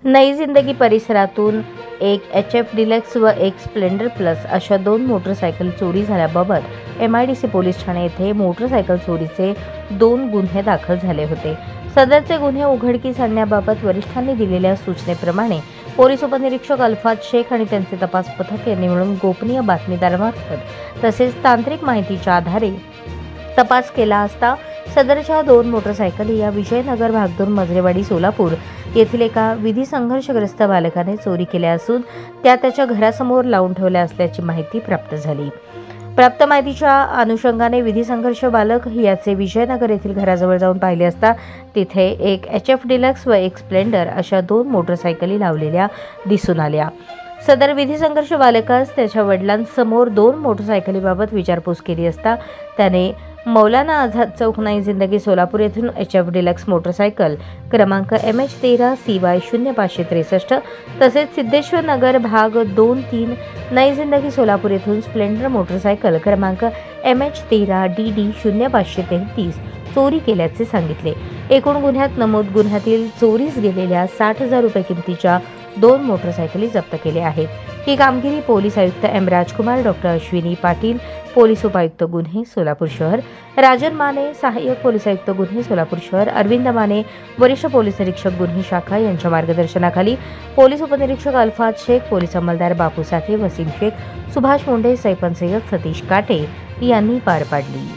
नई जिंदगी परिसरातून एक HF डिलक्स व एक स्प्लेंडर प्लस अशा 2 मोटरसायकल चोरी झाल्याबाबत MIDC पोलीस ठाणे येथे मोटरसायकल चोरीचे 2 गुन्हे दाखल झाले होते। सदरचे गुन्हे उघडकीस आणण्याबाबत वरिष्ठांनी दिलेल्या सूचनेप्रमाणे पोलीस उपनिरीक्षक अल्फाज शेख आणि त्यांचे तपास पथक यांनी मिळून गोपनीय बातमीदारामार्फत तसेच तांत्रिक माहितीच्या आधारे तपास केला असता सदरच्या 2 मोटरसायकली या विजयनगर भाग 2 मजरेवाडी सोलापूर येथील एका विधी संघर्षग्रस्त बालकाने चोरी केल्या असून त्या त्याच्या घरासमोर लावून ठेवल्या असल्याची माहिती प्राप्त झाली। प्राप्त माहितीच्या अनुषंगाने विधी संघर्ष बालक याचे विजयनगर येथील घराजवळ जाऊन पाहिले असता तिथे एक HF डिलक्स व एक स्प्लेंडर अशा 2 मोटरसायकली लावलेल्या दिसून आल्या। सदर विधी संघर्ष बालकास त्याच्या वडिलांसमोर 2 मोटरसायकलीबाबत विचारपूस केली असता त्याने मौलाना आझाद चौक नई जिंदगी सोलापूर येथून HF डिलक्स मोटरसायकल क्रमांक MH13CY 0563 तसेच सिद्धेश्वर नगर भाग 2-3 नई जिंदगी सोलापूर येथून स्प्लेंडर मोटरसायकल क्रमांक MH13DD 0533 चोरी केल्याचे सांगितले। एकूण गुन्ह्यात नमूद गुन्ह्यातील चोरीस गेलेल्या 60,000 रुपये किमतीच्या 2 मोटरसायकली जप्त केल्या आहेत। ही कामगिरी पोलीस आयुक्त M राजकुमार, डॉक्टर अश्विनी पाटील, पोलीस उपायुक्त गुन्हे सोलापूर शहर, राजन माने, सहाय्यक पोलीस आयुक्त गुन्हे सोलापूर शहर, अरविंद माने, वरिष्ठ पोलीस निरीक्षक गुन्हे शाखा यांच्या मार्गदर्शनाखाली पोलीस उपनिरीक्षक अल्फाज शेख, पोलीस अंमलदार बापू साठे, वसीम शेख, सुभाष मुंडे, सैफन सय्यद, सतीश काटे यांनी पार पाडली।